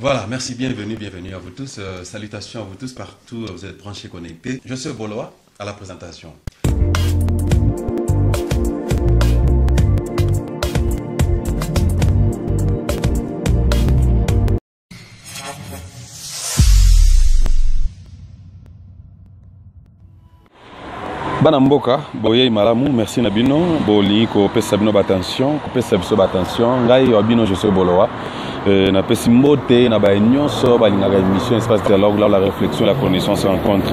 Voilà, merci, bienvenue à vous tous. Salutations à vous tous partout, vous êtes branchés, connectés. Je suis Boloa à la présentation. Banamboka, boye malamu, merci Nabino, boli ko pesa bino attention, ko pesa biso attention, ngai wabino je suis Boloa. Na pesi mbote na ba nyonso ba linga émission espace dialogue là la réflexion la connaissance se rencontre.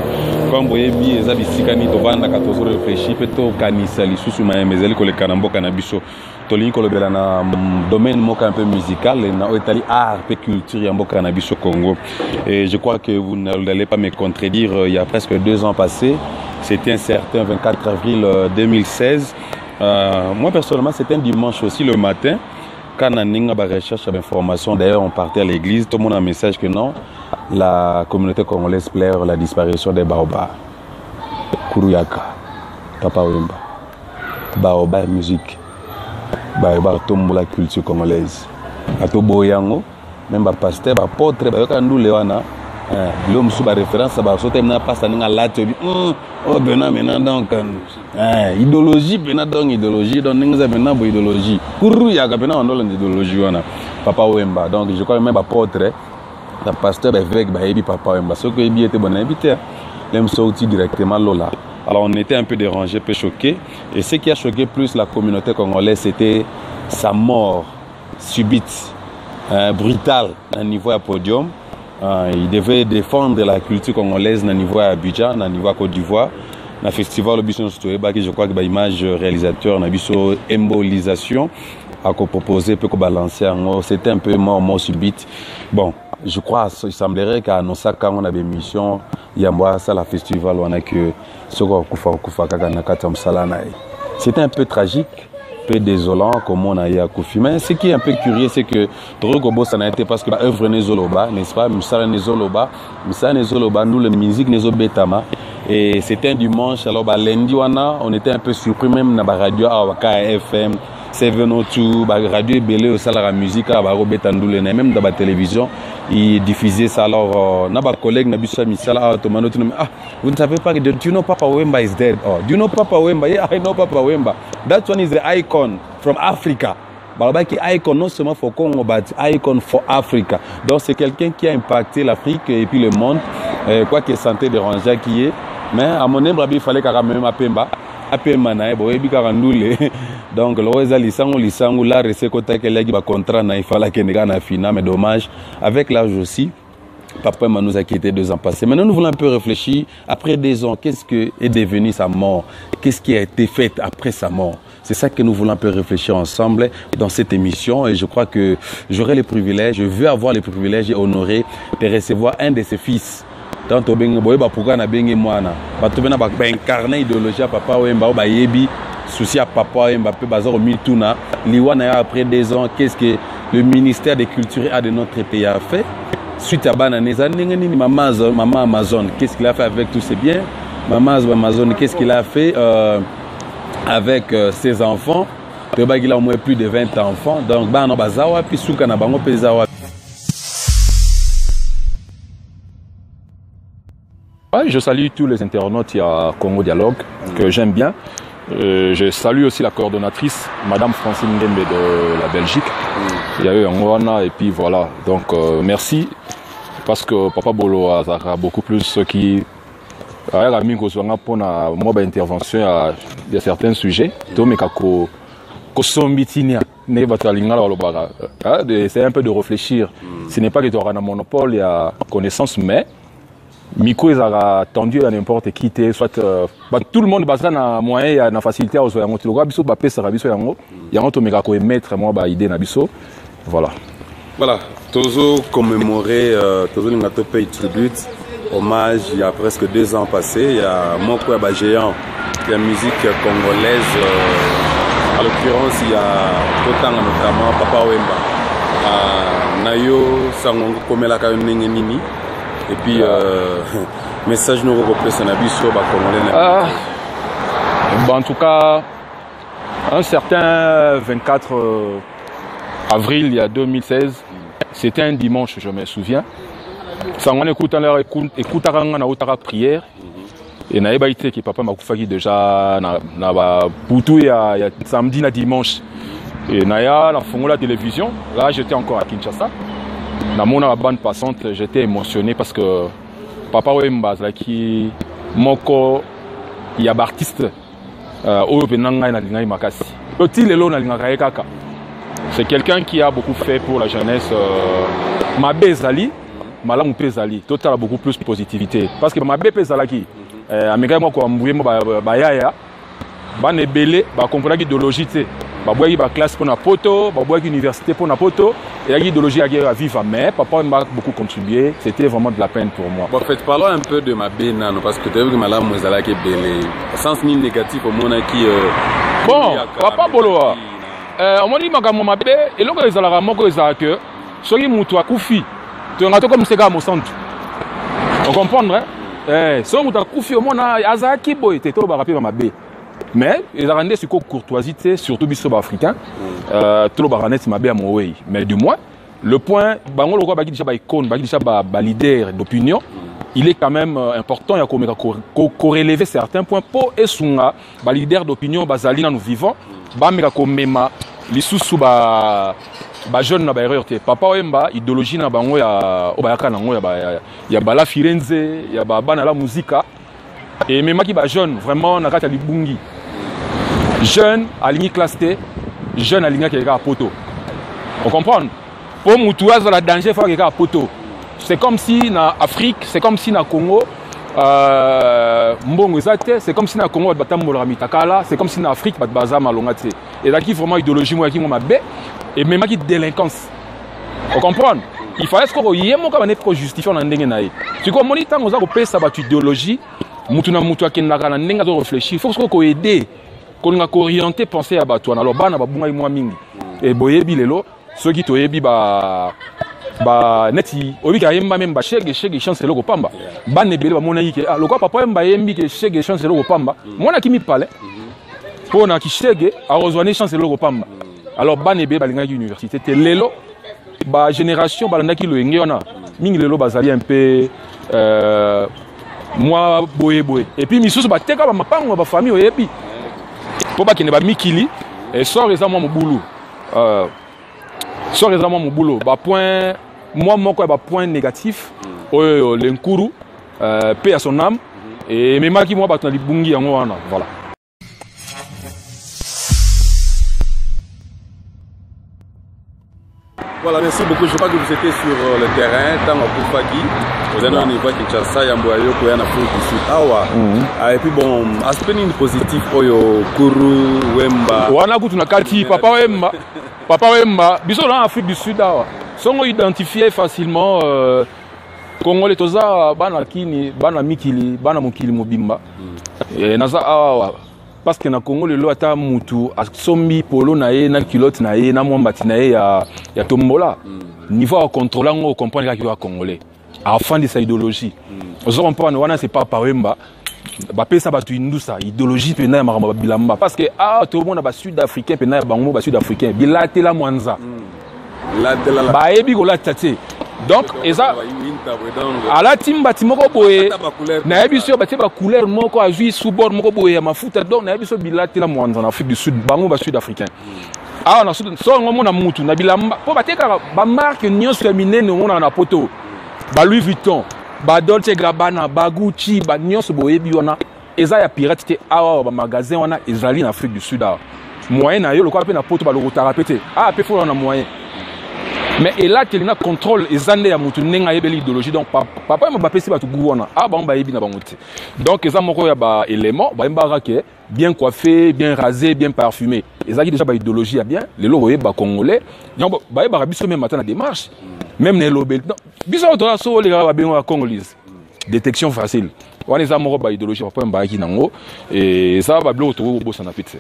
Comme boye bi eza bisika ni to banda ka tozo réfléchir peto kanisa lisusu ma mezeli ko le kanamboka na biso. Tolini ko lobela na domaine moka un peu musical na etali art et culture ya mboka na biso Congo. Et je crois que vous n'allez pas me contredire, il y a presque 2 ans passés. C'était un certain 24 avril 2016. Moi, personnellement, c'était un dimanche aussi le matin. Quand on a une recherche d'informations, d'ailleurs, on partait à l'église. Tout le monde a un message que non, la communauté congolaise pleure la disparition des baobabs. Kuruyaka, Papa Wemba. Baobab musique. Baobab tombe la culture congolaise. Ato boyango, même ba pasteur, ba portrait, ba yokandu lewana. L'homme sous la référence, ça va sauter maintenant passe à la oh ben maintenant donc idéologie ben donc idéologie donc nous avons maintenant idéologie couru ya ben on donne idéologie on a Papa Wemba donc je crois même pas portrait le pasteur évêque ba ebi Papa Wemba ce que ebi était bon invité l'aime sorti directement Lola. Alors on était un peu dérangé, peu choqué, et ce qui a choqué plus la communauté congolaise c'était sa mort subite, brutale à niveau à podium. Il devait défendre la culture congolaise au niveau à Abidjan, au niveau à Côte d'Ivoire. Dans le festival je crois que l'image réalisateur, une embolisation, a proposé peut balancer. C'était un peu mort subite. Bon, je crois, il semblerait qu'à Nosaka, on a des missions. Il y a ça, le festival, on a que c'était un peu tragique. Peu désolant comme on a eu à Kofi. Mais ce qui est un peu curieux, c'est que Drogobo, ça n'a été parce que l'œuvre Nezoloba, n'est-ce pas? Moussala Nezoloba, nous, la musique Nezobetama. Et c'était un dimanche, alors lundi, on était un peu surpris, même dans la radio, à FM, 702, la radio Belé, aussi la musique, même dans la télévision, ils diffusaient ça. Alors, nos collègues, vous ne savez pas que do you know Papa Wemba is dead? Oh, do you know Papa Wemba? Yeah, I know Papa Wemba. That one is the icon from Africa. Balabaki icon non seulement for Congo, but icon for Africa. Donc c'est quelqu'un qui a impacté l'Afrique et puis le monde. Quoi qu'il santé dérangeant qui est. Mais à mon avis, il fallait quand même apemba. Apemba na ebo ebi karandule. Donc le reza lisangu la resekota kele qui va contrat na il fallait que nega na fina mais dommage avec l'âge aussi. Papa nous a quitté 2 ans passés. Maintenant, nous voulons un peu réfléchir. Après 2 ans, qu'est-ce qui est devenu sa mort? Qu'est-ce qui a été fait après sa mort? C'est ça que nous voulons un peu réfléchir ensemble dans cette émission. Et je crois que j'aurai le privilège, je veux avoir le privilège et honorer de recevoir un de ses fils. Tant au bengue boy, pourquoi na bengue moana? Bato bena ba incarner idéologie à Papa Wemba, ba yebi souci à Papa Wemba, pe bazar au miltuna. Liwana après 2 ans, qu'est-ce que le ministère des Cultures a de notre pays a fait? Suite à Bananeza, Maman Amazon, qu'est-ce qu'il a fait avec tous ses biens? Maman Amazon, qu'est-ce qu'il a fait avec ses enfants? Il a au moins plus de 20 enfants. Donc, je salue tous les internautes à Congo Dialogue, que j'aime bien. Je salue aussi la coordonnatrice, Madame Francine Ndembe de la Belgique. Il y a eu un Moana et puis voilà. Donc merci parce que Papa Bolo a beaucoup plus ce qui a mis pour une intervention à certains sujets. C'est un peu de réfléchir. Ce n'est pas que tu auras un monopole, il y a connaissance, mais Miko ils ont tendu à n'importe qui soit tout le monde basa na moyen na facilité aux yango tu biso ba pesa biso yango yango to meka ko mettre moi ba idée na biso voilà tozo commémorer tozo lingato pay tribute hommage il y a presque 2 ans passés il y a moko ba géant de la musique congolaise à l'occurrence il y a Kotanga notamment Papa Wemba nayo sangongo komela ka nini. Et puis, message nous représente sur Congolais. En tout cas, un certain 24 avril il y a 2016, c'était un dimanche, je me souviens. Ça on écoute à la prière. Et na été que papa m'a fait déjà na boutou ya samedi na dimanche. Et na fongola télévision. Là j'étais encore à Kinshasa. Dans mon bande passante, j'étais émotionné parce que papa Wemba qui moko ya artiste au benanga na lingai makasi. C'est quelqu'un qui a beaucoup fait pour la jeunesse. Mabé Zali, Malam Pezali, total a beaucoup plus de positivité. Parce que Mabé Pezalaki, Américain moi quoi mbouye ba yaya, ba nebele, ba comprendre l'idéologie tu sais. Ba boye ba classe pour na poto, ba boye université pour na poto, et l'idéologie à vivre mais papa m'a beaucoup contribué, c'était vraiment de la peine pour moi. Bon, en fait, parlons un peu de Mabé Nano parce que tu as vu que Malam Pezalaki belé, sens ni négatif au monde qui bon, papa Boloa. On m'a dit que Mabé et là ils allaient moko que soki mutu akufi, tu as comme c'est gars mon centre. On comprend hein? So mutu akufi au monde azaki boy te to ba rappeler Mabé. Mais ils ont rendu sur courtoisie, surtout biso africain. Tout le baranet Mabé à mon way. Mais du moins, le point, bango le roi bagi déjà ba icône, bagi déjà ba leader d'opinion. Il est quand même important il y a corrélever certains points pour esunga ba leader d'opinion bazali na nous vivons ba meka komema lisusu ba jeune na ba erreur te papa Wemba idéologie na bango ya obayaka nango ya bala Firenze ya ba bana la musica et même qui ba jeune vraiment na kata libungi jeune aligné classe T jeune aligné qui a poto on comprend pour mutuaz la danger faut qu'il a poto. C'est comme si na Afrique, c'est comme si na Congo, mbongo c'est comme si na Congo batambola mitakala, c'est comme si na Afrique baza malongate. Et là qui vraiment idéologie moi qui m'a bé et même qui délinquance. On comprend? Il fallait ce qu'on y ait mon cabinet pour justifier en ndenge naï. Tu comprends monita on a repéré sa battue idéologie, mutuna mutu akenda kana ndenge zo réfléchir. Il faut qu'on aider, qu'on a orienté penser à batouana. Alors bana babunga moi mingi. Et boyebi lelo ceux qui toyebi ba neti obi ka yemba même ba chege chance loko pamba ba nebele ba mona yike lokwa papa yemba yembi ke chege chance loko pamba mona kimi pale pona ki chege a rejoindre chance loko pamba alors ba nebele ba linga université te lelo ba génération ba landa ki lo ngena mingi lelo bazali un peu moi boye et puis misusu ba teka ba mapango ba famille oyebi po ba kene ba mikili et sort ezamo mo boulou sur réellement mon boulot, bah point, moi mon quoi, bah point négatif, l'enkuru, paix à son âme, et même qui moi bah dans les bungi en moi voilà. Voilà, merci beaucoup. Je crois que vous étiez sur le terrain, tant au Koufaki, vous avez un niveau qui est ça, Yamboayo, qui est en Afrique du Sud. Ah, et puis bon, aspect positif, Oyo, Kuru, Wemba. Wana Koutuna Kati, Papa Wemba, biso en Afrique du Sud, sont identifiés facilement. Congolais toza, bana kini, bana mikili, bana mukili mobimba. Et naza parce que na Congo le lo ata mutu asombi polo na ye na culotte na ye na mwambati na ye ya tombola niveau contrôlant on comprend que va congolais à fin de sa idéologie on se comprend wana c'est pas par Wemba ba pesa ba tu indusa idéologie pena ya maramba bilamba parce que tout le monde ba sud africain pena ya bango ba sud africain bilatela mwanza ba ebi ko la tati donc et ça à la team batimoko boye na ebiso batie ba couleur moko azui sous bord moko boye ya mafuta donc na ebiso bilatela mwanza en Afrique du Sud bango ba sud africain na sud so ngomo na mutu na bilamba po bateka ba marque nyonso féminine ngona na poto ba Louis Vuitton ba Dolce Gabbana ba Gucci ba nyonso boye bi wana eza ya pirate te ba magasin wana ezali na Afrique du Sud moyen na yo le quoi pe na poto ba le répéter pe faut na moyen. Mais et là, il y a un contrôle, et il y a une idéologie. Donc, papa, il m'a fait donc, il y a un élément, bien coiffé, bien rasé, bien parfumé. Et ça, il y a déjà une idéologie bien. Les lois, les Congolais, il y a même matin la démarche. Même les lobes. Les Congolais. Détection facile. Il y a une idéologie, et ça va bloquer au bout de la pizza.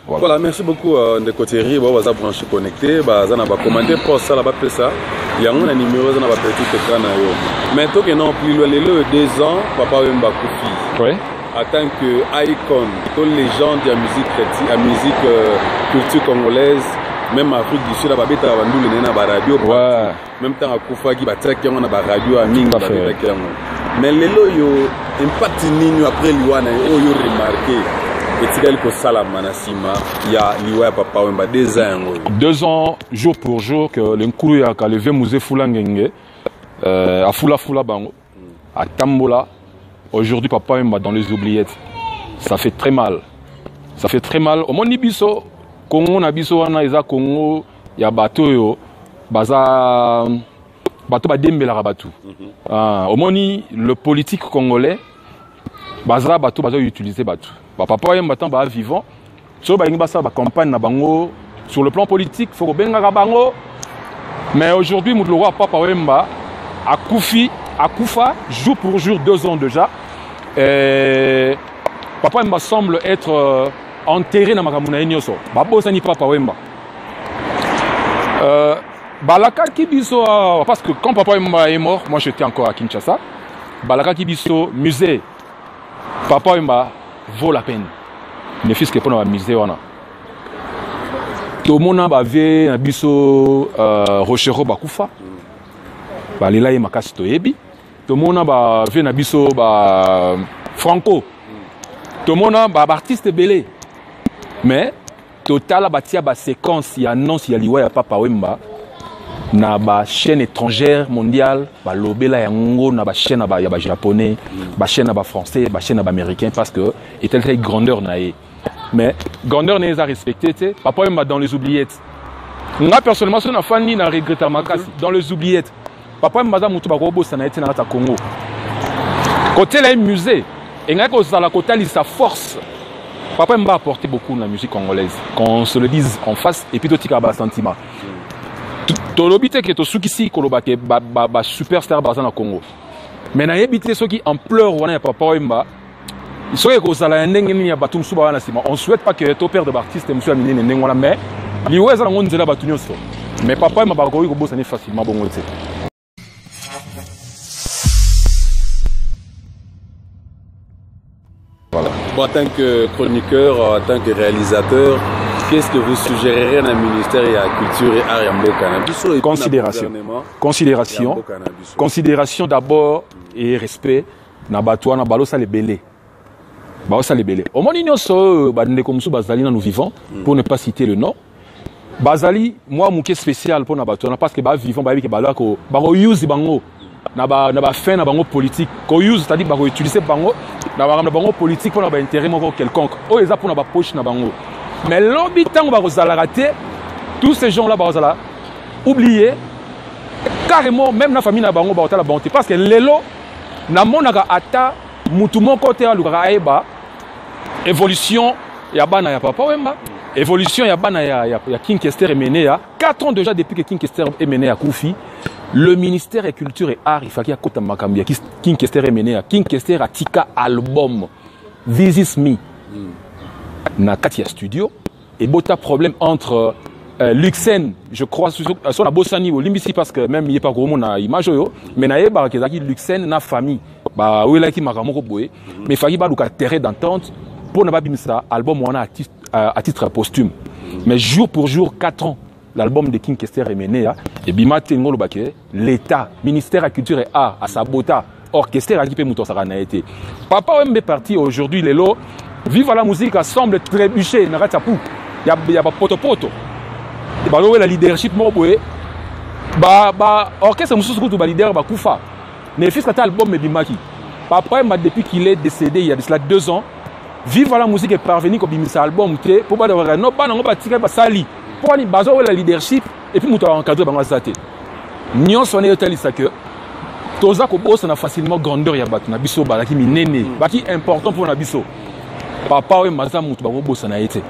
Voilà, merci beaucoup de côté bon va brancher connecté bah ça n'a pas commenté pour ça là-bas ça il y a un numéro ça n'a pas petit écran mais toi que non plus le 2 ans papa Wemba Koufi oui en tant qu'icône, toute légende de la musique chrétienne, la musique culture congolaise, même en Afrique du Sud, la babeta a vendu le radio. Même temps à Koufa qui va traquer on a la radio à Minga. Mais les lots yo impact nini après liwana yo remarqué. Et tu as salama nasima il y a liwa papa wemba 2 ans. 2 ans jour pour jour que le nkuru ya ka lever musée fulangenge à fula bango à Tambola. Aujourd'hui papa wemba dans les oubliettes. Ça fait très mal. Ça fait très mal. Au moni biso Congo na biso wana eza Congo ya bato yo baza bato ba dembela bato. Au moni le politique congolais baza bato bazo utiliser bato. Papa yemba tant ba vivant. So ba ingi ba campagne na bango sur le plan politique faut benga bango. Mais aujourd'hui le roi papa yemba akufa jour pour jour 2 ans déjà. Et papa yemba semble être enterré dans makamuna enyoso. Babo sani papa wemba. Balaka Kibiso, parce que quand papa Wemba est mort, moi j'étais encore à Kinshasa. Balaka Kibiso, musée. Papa Wemba vaut la peine. Mes fils qui sont dans le musée. Tout le monde a vu un biso Rochero Bakoufa. Balela et Makasto Ebi. Tout le monde a vu un biso Franco. Tout le monde a vu un artiste belé. Mais total batia ba séquence il annonce il y a liwa ya papa Wemba na ba chaîne étrangère mondiale ba lobela yango na ba chaîne ya ba japonais ba chaîne ba français ba chaîne ba américain parce que était très grandeur naé mais grandeur n'est pas respecté papa Wemba dans les oubliettes moi personnellement son afani na regretta makasi dans les oubliettes papa Wemba za mutu ba ko bossa na été na ta Congo côté là musée et ngako za la côté sa force. Papa m'a apporté beaucoup dans la musique congolaise, qu'on se le dise en face et puis tout le sentiment. Tout l'obité qui est au Soukisi, qui est superstar dans le Congo. Mais na habité ceux qui en pleurent ou papa m'a, ils sont que ça la ndenge ni ya batum suba na sima. On souhaite pas que ton père de artiste monsieur amine ndenge wana mais liwe za ngonze la batunyo so. Mais papa m'a ba ko bossa ni facilement bongo tse. Voilà. Bon, en tant que chroniqueur, en tant que réalisateur, qu'est-ce que vous suggérerez dans le ministère de la Culture et Art Yambo Cannabis? Considération d'abord et respect. Na batwa na balosa les belé. Balosa les belé. Au moins nyonso badne comme sou bazali na nous vivons pour ne pas citer le nom. Bazali moi mouké spécial pour na batwa parce que ba vivant ba bi ke balo ko ba ko use bango. Na ba fin na bango politique. Ko use c'est-à-dire ba ko utiliser bango na bango politique pour na intérêt quelconque. Oh eza pour na ba poche na bango. Mais l'habitant va rater tous ces gens-là va oublier carrément même la famille na bango ba la bonté parce que lelo na monaka ata mutu moko te alukaka eba évolution ya bana ya papa Wemba évolution ya bana ya King Kester Emenea 4 ans déjà depuis que King Kester Emenea Koufi le ministère de Culture et Art il fallait à kota makambi ya King Kester Emenea King Kester atika album This Is Me na Katia Studio et bota problème entre Luxen, je crois, sur la Bossani au Limbisi parce que même il n'y a pas gros monde à image, mais il y a Luxen, na famille, bah où est-ce qu'il m'a ramoré, mais il fallait pas le terrain d'entente pour ne pas bien ça album on a à titre posthume, mais jour pour jour 4 ans l'album de King Kester Emenea et bimate ngolo baké l'État, ministère de la Culture et Art à sabota orchestre à qui peut mouton ça n'a été. Papa Wemba est parti aujourd'hui les lots. Vive la musique semble trébucher na ratapou. Il y a pas poto. Bah la leadership mo boé. Bah orchestre mususu kutu ba leader ba kufa. Ne fils kata album me bimaki. Papa Wemba depuis qu'il est décédé il y a de cela 2 ans. Vive la musique est parvenu comme bimisa album té pour pas de no ba ba tika ba sali. Pour ni bazo la leadership et puis muto encadrer ba zate. Nyon sonné hôtel ça que toza ko bossa na facilement grandeur ya batu na biso ba ki minene. Ba ki important pour na biso. Papa Wemba za mutu ba bossa na été.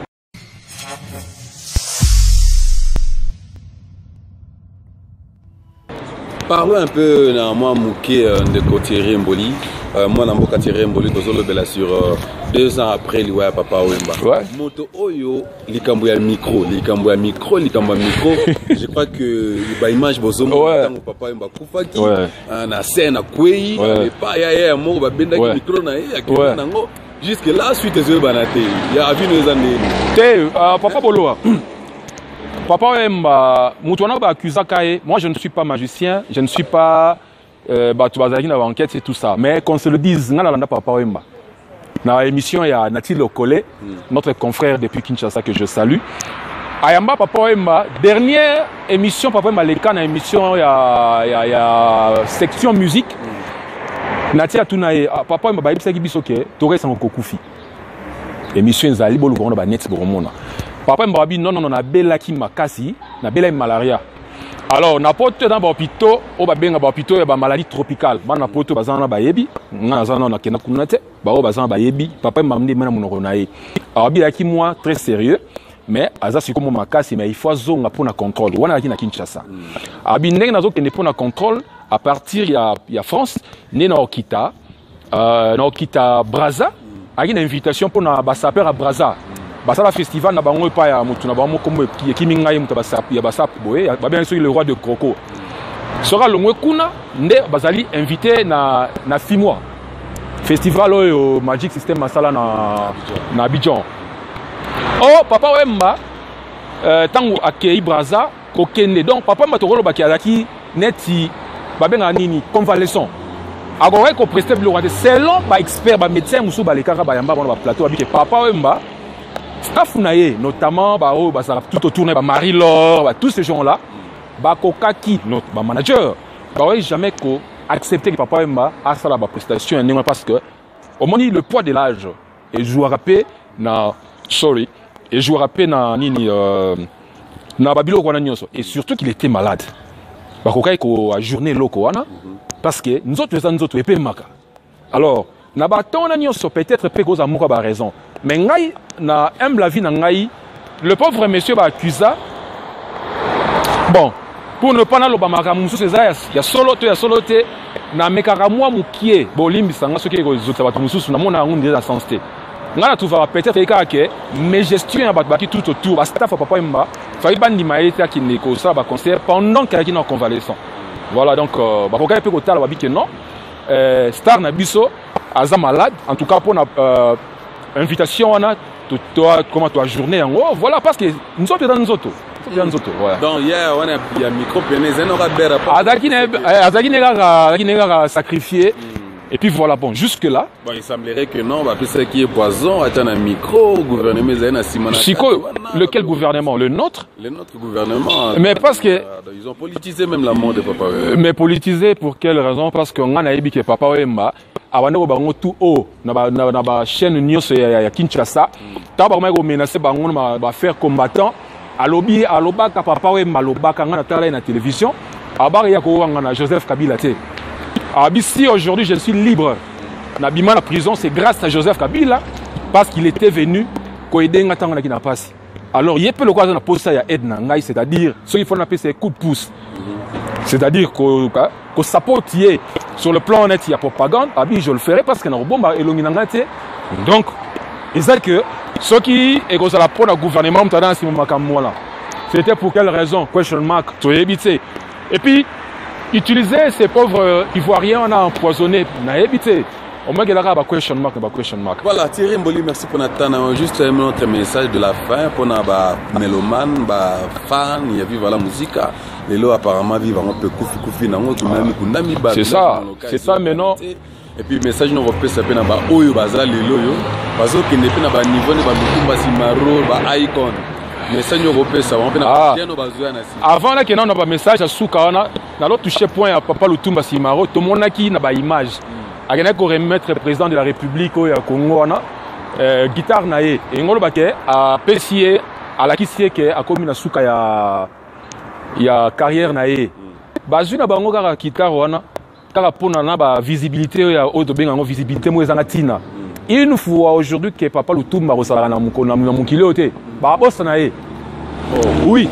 Parlons un peu, moi, Mouké de côté Rimboli. moi Namboka Thierry Mboli tozolobela sur 2 ans après liwa ya Papa Wemba. Moto oyo likambo ya micro, je crois que ba image bozomo tango Papa Wemba kufaki na scène kwei pas ya mo ba benda ki micro na ya ki nango jusque là suite ezo banate ya avino ezande te Papa Boloa. Papa Wemba mutu wana ba accusaka ye, moi je ne suis pas magicien, je ne suis pas tu vas aller dans l'enquête, c'est tout ça. Mais qu'on se le dise, on a Papa Wemba. Dans l'émission, il y a Nathil Okole, notre confrère depuis Kinshasa que je salue. Ayamba Papa Wemba, dernière émission, Papa Wemba, les cas dans l'émission, il y a section musique. Nathil Atunaye, Papa Wemba, il y a Bisoke, Torres Sankokufi. Émission, il y a Libo Lugono, Net Boromona. Papa Wemba, non, on a Bella Ki Makasi, on a Bella Malaria. Alors, na poto dans l'hôpital, on va bien dans l'hôpital, il y a des maladies tropicales. Man na poto bazana bayebi, na zana na kena kunate, ba o bazana bayebi, papa m'a amené mena monokonae. Alors bien qui moi très sérieux, mais aza si comme makasi mais il faut zonga pour na contrôle. Wana ki na Kinshasa. Abi ndenge nazo kene pour na contrôle à partir il y a France, né na Okita Brazza, a une invitation pour na basaper à Brazza. Basala festival na bango pa ya mutu na bango kombo ki mingai mutu basapi ya basapi boye ba bien sûr le roi de Croco sera le kuna nde bazali invité na Fimois festival au Magic System masala na Abidjan. Oh Papa Wemba tango akei Brazza kokende donc Papa Matokolo bakialaki neti ba benga nini convalescent agora ko prester le roi de selon ba expert ba médecin musu ba lekaka ba yamba ba plateau abike Papa Wemba staff naie notamment tout autour de Marie-Laure, tous ces gens-là, Kokaki, notre manager, jamais accepter que Papa Wemba a ça la prestation parce que au moment le poids de l'âge et jouer rapé na et jouer rapé na nini na Babilo Kwananyoso et surtout qu'il était malade. Kokaki ko a journée loko wana parce que nous autres épée maka. Alors na baton na nyoso peut-être pe cause amour ba raison. Mais ngai na aime la vie na ngai le pauvre monsieur ba accusa bon pour ne pas na lo ba makamusu ceza ya solote na mekara moi mukie bolimbi sanga soki ko zota batu mususu na mona ngundi za sensité ngana tu va peut-être que mes gestions ba baki tout autour ba staff Papa Wemba fa bandi maïta qui ne ko ça ba concert pendant qu'il est en convalescent. Voilà donc ba ko ka pe ko tala ba biki non star na biso aza malade en tout cas pour na invitation on a toi comment toi journée en haut voilà parce que nous autres dans nous autres voilà donc hier on a bien micro pénèse on aura bera azaki nega sacrifié et puis voilà bon jusque là bon il semblerait que non bah c'est qui est poison attend un micro gouvernement zana simana lequel gouvernement le nôtre gouvernement mais parce que ils ont politisé même la mort de Papa Wemba mais politisé pour quelle raison parce que on a dit que Papa Wemba abandeko bango tout haut na ba chaîne nyonso ya Kinshasa ta ba ko menacer bango ba faire combattant alobaka Papa Wemba alobaka ngana tala na télévision abari ya ko wanga na Joseph Kabila te si aujourd'hui je suis libre na bima na prison c'est grâce à Joseph Kabila parce qu'il était venu ko aider ngata na kina passe alors yepé le quoi na posa ya aide na ngai c'est-à-dire ce qu'il faut na passer coup de pouce c'est-à-dire que sapotier sur le plan net il y a propagande abi je le ferai parce que na bomba elongi na ngate donc c'est que ce qui est que ça la pour le gouvernement m'tana si makamwala c'était pour quelle raison question mark to éviter et puis utiliser ces pauvres ivoiriens on a empoisonné na éviter au moins qu'il y a question mark voilà Thierry Mboli merci pour notre juste un autre message de la fin pour na ba mélomane ba fan il y a vivre la musique les lots apparemment vivent un peu koufi nango kunami kunami ba c'est ça maintenant et puis message no repé ça pe na ba oyo bazala lelo yo bazo kende pe na ba niveau ne ba lukumba simaro ba icon message no repé ça on pe na bien no bazo na si avant là que na ba message à suka wana na l'autre toucher point à Papa Lutumba Simaro to monaki na ba image agena ko remettre président de la République au Congo wana guitare na ye et ngolo bake a pesier à la kisie ke a komi na suka ya carrière na ye bazui na bango kaka guitare wana kaka pona na ba visibilité ya auto benga ngo visibilité mo ezanga tina une fois aujourd'hui que Papa Lutumba rosala na mukile ote ba bossa na ye oui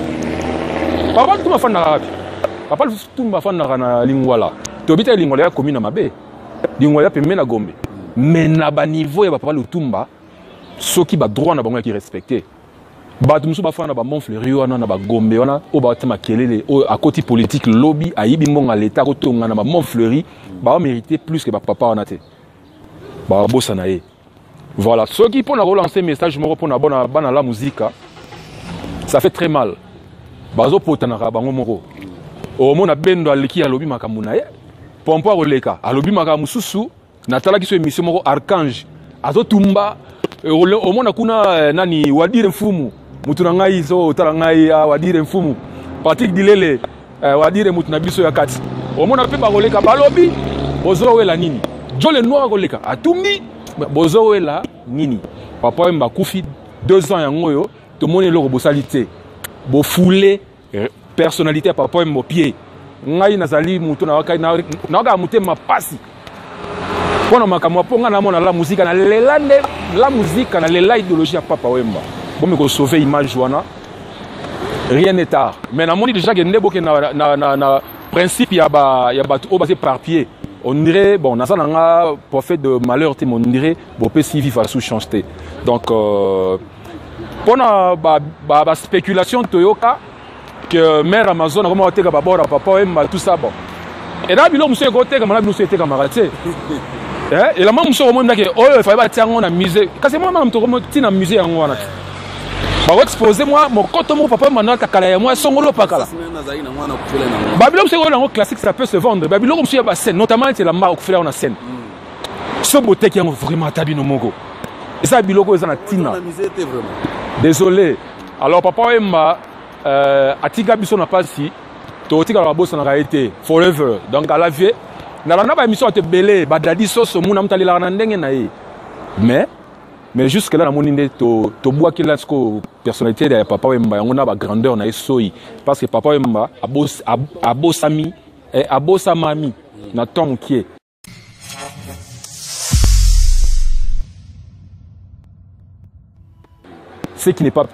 Papa Lutumba fana rabi Papa Lutumba fana na lingwala to bita lingwala ya commune mabe Dingoya pe mena Gombe. Mais na ba niveau ya ba papa Lutumba, ceux qui ba droit na bango qui respecté. Ba tumsu ba fa na ba Montfleury wana na ba Gombe wana o ba tema kelele à côté politique lobby ayibi mbonga l'état ko tonga na ba Montfleury ba mériter plus que ba papa wana te. Ba bossa na ye. Voilà, ceux qui pour relancer message mo pour na bana la musique, ça fait très mal. Bazo potanaka bango moko. O mona bendo aleki alobi makambu na ye. Pompo roleka alobi makambu susu natala ki so émission moko Archange azo tumba o mona kuna nani wadire mfumu mutu na ngai so tala ngai wadire mfumu Patrick Dilele wadire mutu na biso ya kati o mona pe ba roleka balobi bozo wela nini Jole Noir roleka atumbi bozo wela nini papa mba kufi 2 ans yango yo to moni lo bosalité bo foulé personnalité papa mbo pied ngai nazali mutu na wakai na ga mutema pasi pona makamwa ponga na mona la musique na lelande la musique na lela idéologie ya papa Wemba bon me ko sauver image wana rien n'est tard mais na moni déjà que ndeboke na principe ya ba o basé par pied on dirait bon na nga prophète de malheur te on dirait bo pe si vivre sous chanceté donc pona ba spéculation toyoka que mère Amazon comment oteka babora papa Wemba tout ça bon et là bilo monsieur ko teka mala monsieur teka marate et la monsieur au monde que oh il fallait bâtir on a musée kasi moi même to tina musée en wana ba exposer moi mon koto mon papa maintenant takala ya moi songolo pakala ba bilo monsieur ko classique ça peut se vendre ba bilo monsieur ba scène notamment c'est la marque faire on a scène ce beauté qui est vraiment tabino mongo et ça bilo ko na tina désolé alors papa Wemba atika biso na pasi to tika la bossa na réalité forever donc à la vie na la ba émission te belé ba dadi soso muna mtalila na ndenge na ye mais jusque là na moninde to bois ki la sko personnalité de papa Wemba yango na ba grandeur na esoi parce que papa Wemba abosami et abosamami na tom qui ce qui n'est pas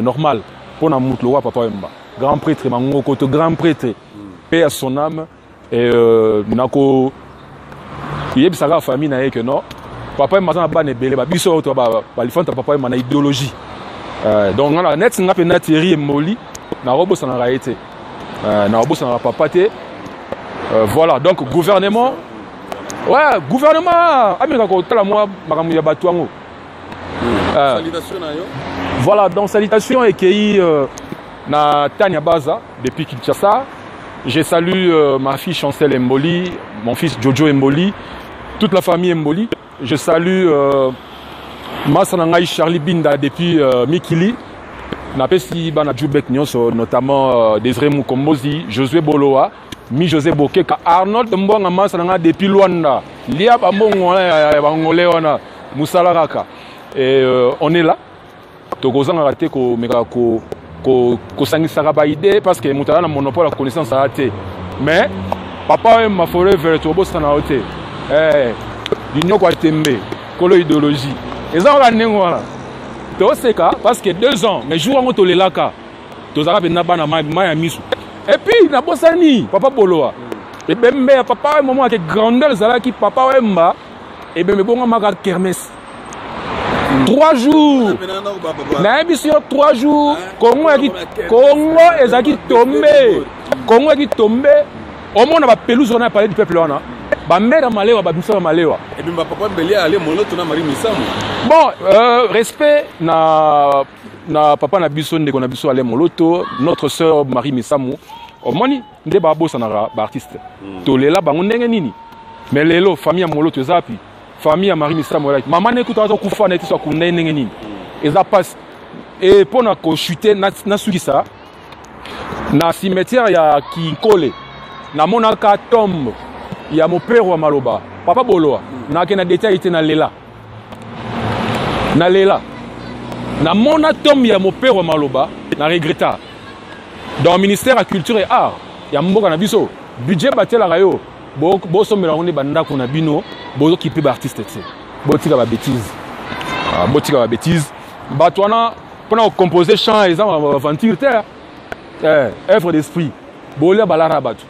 normal pour un roi papa Wemba grand prêtre mangoko to grand prêtre paix à son âme et nako yebisaka famille na que non papa Wemba na ba ne belé ba biso to ba lifanta papa Wemba na idéologie donc on a net nga pe na Thierry Moli na robo sana raité na robo sana papa te voilà donc gouvernement ameka ko tala moi makamu ya batuango voilà, donc salutations et qui na Tania Baza depuis Kinshasa. Je salue ma fille Chancel Mboli, mon fils Jojo Mboli, toute la famille Mboli. Je salue Masanangai Charlie Binda depuis Mikili. Napesi bana Djoubek Nyonso, notamment Désiré Mukombozi, Josué Boloa, Mi José Bokeka, Arnold Mbonga Masananga depuis Luanda, Lia Bambongo Bangoleona, Moussala Raka. Et on est là. Togozan a raté ko sangisa ba idée parce que mutala na monopole la connaissance a raté. Mais papa m'a forever to bossa na hote. L'union kwa tembe, kolo idéologie. Et ça on a nengwa. To seka parce que 2 ans, mais jour on to lelaka. To zaka bena bana ma misu. Et puis na bossani, papa Boloa. Et bembe papa moment que grandeur zala ki papa Wemba et bembe bonga maka kermesse. 3 jours. Na émission 3 jours. Congo ezaki tombé. Congo qui tombé. Au moins on a pelouse on a parlé du peuple là. Ba mère malewa ba biso malewa. Et puis papa Mbeli aller moloto na Marie Misamu. Bon, respect na papa na biso ndeko na biso aller moloto, notre sœur Marie Misamu. Au moni nde ba bossa na ba artiste. To lela bango ndenge nini. Mais lelo famille moloto zapi. Famille à Marie Misamu maman n'écoute pas kufa na tiso kunde nini et ça passe et pour na ko chuter na suki ça na cimetière ya Kinkole na monaka tombe ya mon père wa maloba papa Boloa na ke na détail était na lela na mona tombe ya mon père wa maloba na regretta dans le ministère de la culture et art ya mboka na biso budget batela rayo bo somela on banda ko na bino bozo qui peut artiste tu botika ba bêtise batwana pona composer chant et aventure terre œuvre d'esprit bolia balara batu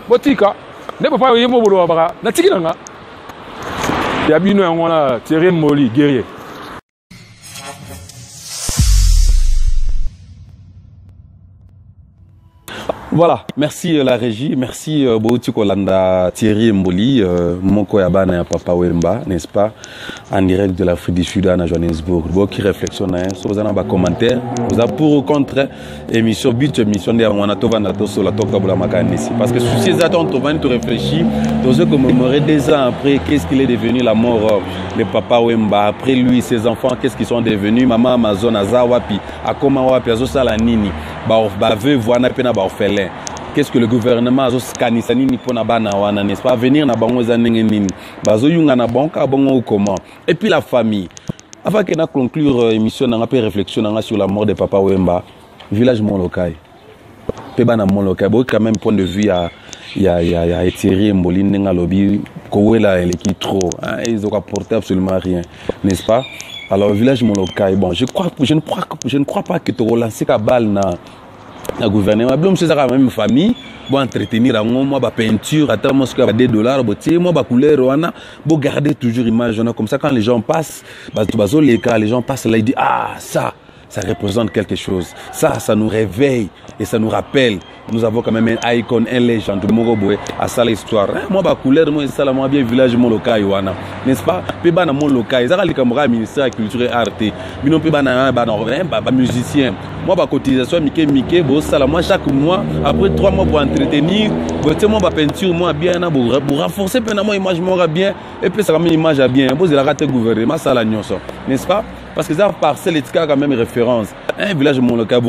botika ne papa ye mo bolo baka na tikinanga ya bino yango na Thierry Mboli guerrier. Voilà, merci la régie, merci Bouti Kolanda, Thierry Mboli, Moko Yabana et Papa Wemba, n'est-ce pas, en direct de l'Afrique du Sud à Johannesburg. Vous qui réflexionnez, vous avez un commentaire, vous avez pour ou contre émission, but émission de Wanatova Nato sur la Toka Boulamakandesi. Parce que si ces attentes, on va nous réfléchir, vous avez commémoré 2 ans après, qu'est-ce qu'il est devenu la mort de Papa Wemba, après lui, ses enfants, qu'est-ce qu'ils sont devenus, Maman Amazon, Azawapi, Akoma Wapi, Azosala Nini, Baveuf, Wana Pena, Baorphelin. Qu'est-ce que le gouvernement a scanné ni pour na n'est-ce pas venir na bango zanengeni bazo yunga na banka bongo comment et puis la famille avant que na conclure émission na peu réflexion sur la mort de Papa Wemba village Molokai pe bana Molokai bo quand même point de vue il y a Thierry Mboli nga lobby ko wela eleki trop ils ont apporté absolument rien n'est-ce pas alors village Molokai bon je ne crois pas que tu relancer ka balle na le gouvernement, c'est la même famille, pour entretenir moi ba peinture, attends moi $2, moi ba couleur, pour garder toujours l'image, comme ça quand les gens passent, les gens passent là ils disent ah ça représente quelque chose, ça nous réveille et ça nous rappelle, nous avons quand même un icon, un légende, à ça l'histoire. Moi ba couleur, moi ça moi bien village mon local n'est-ce pas? Puis bana mon local, ça les camarades ministère de la culture et art, mais non puis bana musicien. Moi ba cotisation Mickey bo ça moi chaque mois après 3 mois pour entretenir, moi ba peinture moi bien pour renforcer moi image moi bien et puis ça quand même image bien. Bon la raté gouvernement ça la n'est-ce pas? Parce que ça parcelle etika quand même référence. Un village mon local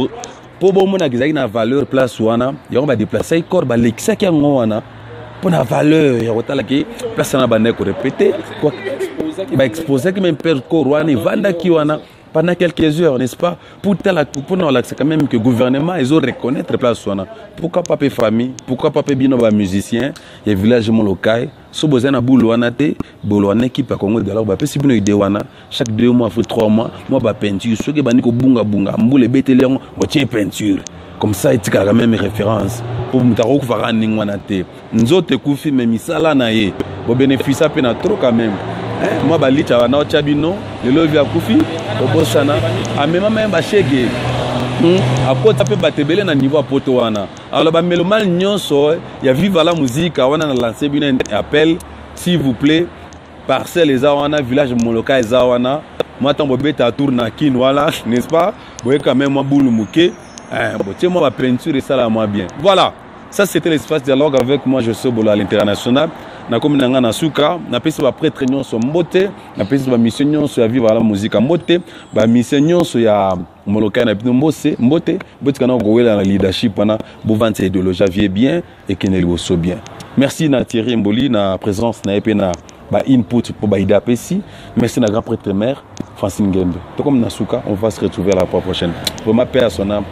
pour bon mon qui a une valeur place wana, on va déplacer corps ba l'exa qui wana pour la valeur ya otala ki place na bande ko répéter quoi ba exposer que même père corps wana vanda ki wana pendant quelques heures, n'est-ce pas? Pour nous, c'est quand même que le gouvernement, ils ont reconnaître la place. Pourquoi pas les familles? Pourquoi pas les musiciens? Il y a des villages local. Si vous avez un boulot, une équipe à Congo de l'Or, si vous avez des chaque 2 mois, 3 mois, moi, je peinture. Si vous avez bunga, je vais peinture. Comme ça, il y a quand même une référence. Pour vous faire nous autres, vous bénéficiez trop quand même. Moi, je suis en Chabino, je suis en Koufi, je suis en même Bachege. Après, tu peux te na niveau Potoana. Alors, je suis mal il y a Viva la musique, on a lancé un appel, s'il vous plaît, parcelle les Awana, village Moloka et Zawana. Moi, je suis en tour na Kinwala, n'est-ce pas? Vous voyez quand même, moi, boulou mouké. Moi, ma peinture et ça, là, moi, bien. Voilà. Ça, c'était l'espace dialogue avec moi, je suis Bolo à l'international. Na comme na suka, na pesi ba prêtre nyon so mbote, na pesi ba mission nyon so ya vivre la musique mbote, ba mission nyon so ya Molokai na pino mbote, mbote kana go la leadership na bo vente idéologie vie bien et keneli so bien. Merci na Thierry Mboli na présence na epena ba input pour ba ida pesi. Merci na grand prêtre mère Francine Ngembe. To comme na suka, on va se retrouver la prochaine. Pour ma paix à son âme.